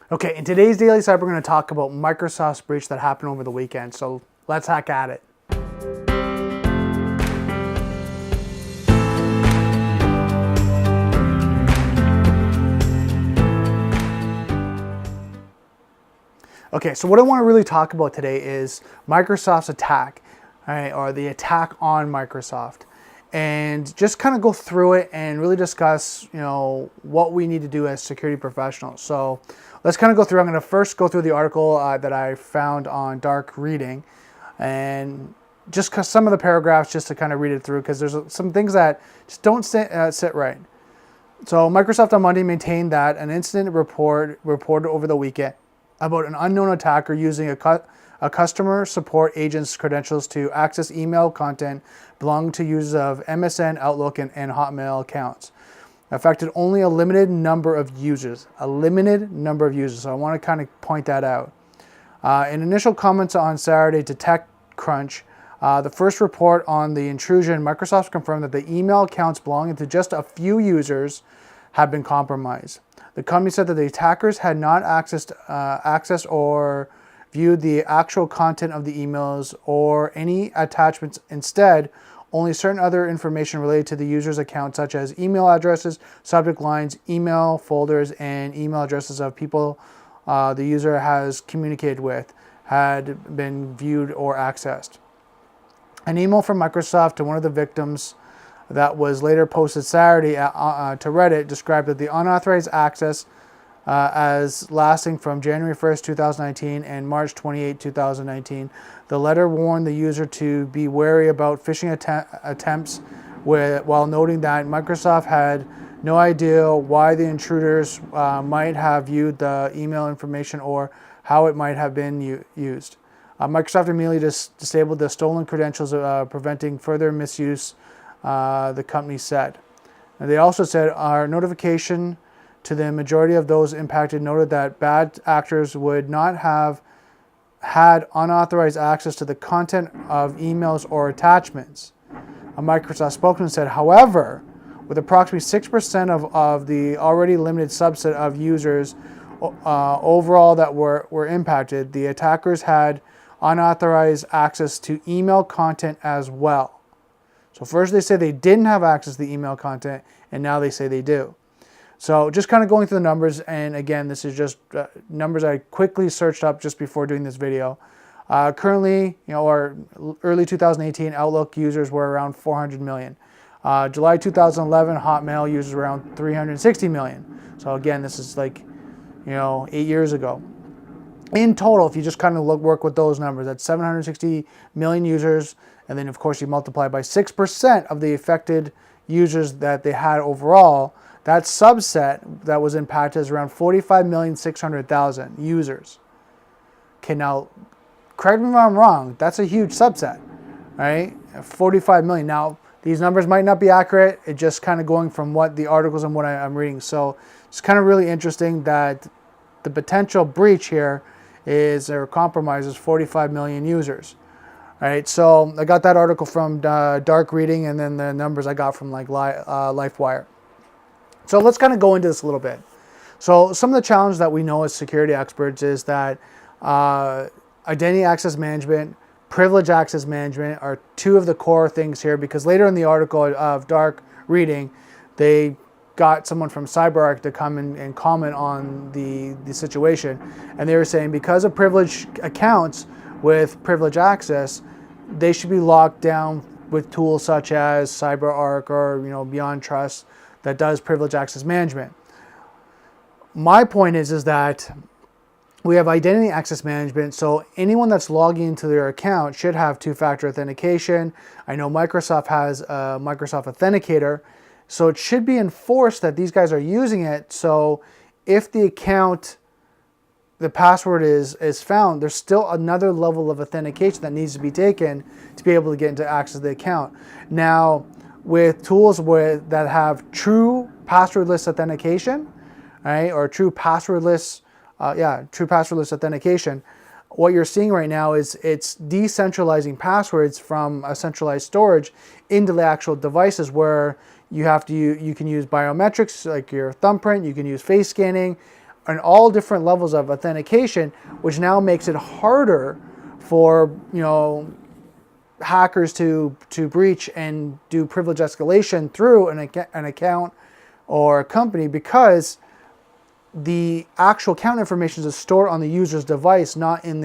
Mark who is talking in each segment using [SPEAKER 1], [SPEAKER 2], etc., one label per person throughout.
[SPEAKER 1] Okay, in today's Daily Cyber, we're going to talk about Microsoft's breach that happened over the weekend. So let's hack at it. Okay, so what I want to really talk about today is Microsoft's attack, right, or the attack on Microsoft, and just kind of go through it and really discuss, what we need to do as security professionals. So let's kind of go through. I'm going to first go through the article that I found on Dark Reading, and just some of the paragraphs just to kind of read it through, because there's some things that just don't sit right. So Microsoft on Monday maintained that an incident reported over the weekend about an unknown attacker using a customer support agent's credentials to access email content belonging to users of MSN, Outlook, and Hotmail accounts. Affected only a limited number of users. So I want to kind of point that out. In initial comments on Saturday to TechCrunch, the first report on the intrusion, Microsoft confirmed that the email accounts belonging to just a few users had been compromised. The company said that the attackers had not accessed or viewed the actual content of the emails or any attachments. Instead, only certain other information related to the user's account, such as email addresses, subject lines, email folders, and email addresses of people the user has communicated with, had been viewed or accessed. An email from Microsoft to one of the victims that was later posted Saturday to Reddit described that the unauthorized access as lasting from January 1st, 2019 and March 28, 2019. The letter warned the user to be wary about phishing attempts while noting that Microsoft had no idea why the intruders might have viewed the email information or how it might have been used. Microsoft immediately disabled the stolen credentials, preventing further misuse, the company said. And they also said our notification to the majority of those impacted noted that bad actors would not have had unauthorized access to the content of emails or attachments. A Microsoft spokesman said, however, with approximately 6% of the already limited subset of users overall that were impacted, the attackers had unauthorized access to email content as well. So first they said they didn't have access to the email content, and now they say they do. So just kind of going through the numbers, and again, this is just numbers I quickly searched up just before doing this video. Currently, or early 2018, Outlook users were around 400 million. July 2011, Hotmail users were around 360 million. So again, this is like, 8 years ago. In total, if you just kind of work with those numbers, that's 760 million users, and then of course you multiply by 6% of the affected users that they had overall. That subset that was impacted is around 45,600,000 users. Okay, now, correct me if I'm wrong, that's a huge subset, right? 45 million. Now, these numbers might not be accurate. It's just kind of going from what the articles and what I'm reading. So it's kind of really interesting that the potential breach here or compromises 45 million users. All right, so I got that article from Dark Reading, and then the numbers I got from LifeWire. So let's kind of go into this a little bit. So some of the challenges that we know as security experts is that identity access management, privilege access management are two of the core things here, because later in the article of Dark Reading, they got someone from CyberArk to come and comment on the situation. And they were saying because of privileged accounts with privilege access, they should be locked down with tools such as CyberArk or Beyond Trust that does privilege access management. My point is that we have identity access management, so anyone that's logging into their account should have two-factor authentication. I know Microsoft has a Microsoft Authenticator, so it should be enforced that these guys are using it. So if the account, the password is found, there's still another level of authentication that needs to be taken to be able to get into access the account. Now, with tools that have true passwordless authentication, right, or true passwordless authentication, what you're seeing right now is it's decentralizing passwords from a centralized storage into the actual devices, where you can use biometrics like your thumbprint, you can use face scanning, and all different levels of authentication, which now makes it harder for, you know, hackers to breach and do privilege escalation through an account or a company, because the actual account information is stored on the user's device, not in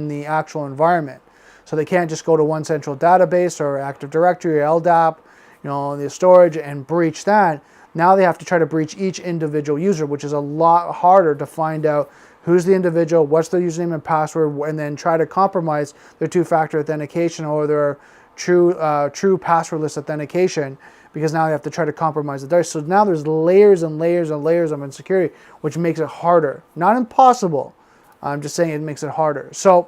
[SPEAKER 1] the actual environment. So they can't just go to one central database or Active Directory or LDAP, you know, the storage, and breach that. Now they have to try to breach each individual user, which is a lot harder to find out who's the individual, what's their username and password, and then try to compromise their two-factor authentication or their true passwordless authentication, because now they have to try to compromise the device. So now there's layers and layers and layers of insecurity, which makes it harder. Not impossible. I'm just saying it makes it harder. So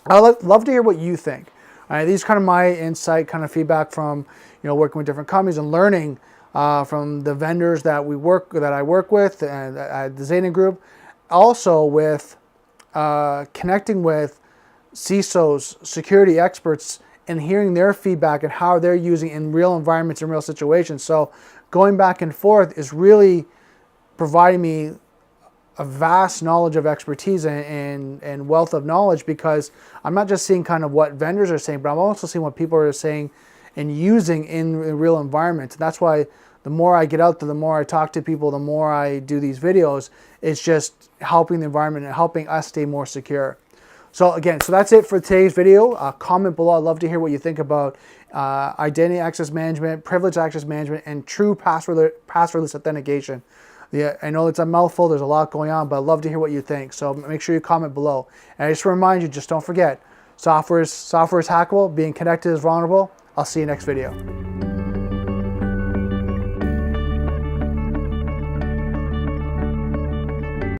[SPEAKER 1] I'd love to hear what you think. All right, these are kind of my insight, kind of feedback from, you know, working with different companies and learning from the vendors that I work with and at the Zayden Group. Also with connecting with CISOs, security experts, and hearing their feedback and how they're using in real environments and real situations. So going back and forth is really providing me a vast knowledge of expertise and wealth of knowledge, because I'm not just seeing kind of what vendors are saying, but I'm also seeing what people are saying and using in real environments. And that's why the more I get out there, the more I talk to people, the more I do these videos, it's just helping the environment and helping us stay more secure. So again, so that's it for today's video. Comment below. I'd love to hear what you think about identity access management, privileged access management, and true passwordless authentication. Yeah, I know it's a mouthful. There's a lot going on, but I'd love to hear what you think. So make sure you comment below. And I just remind you, just don't forget, software is hackable, being connected is vulnerable. I'll see you next video.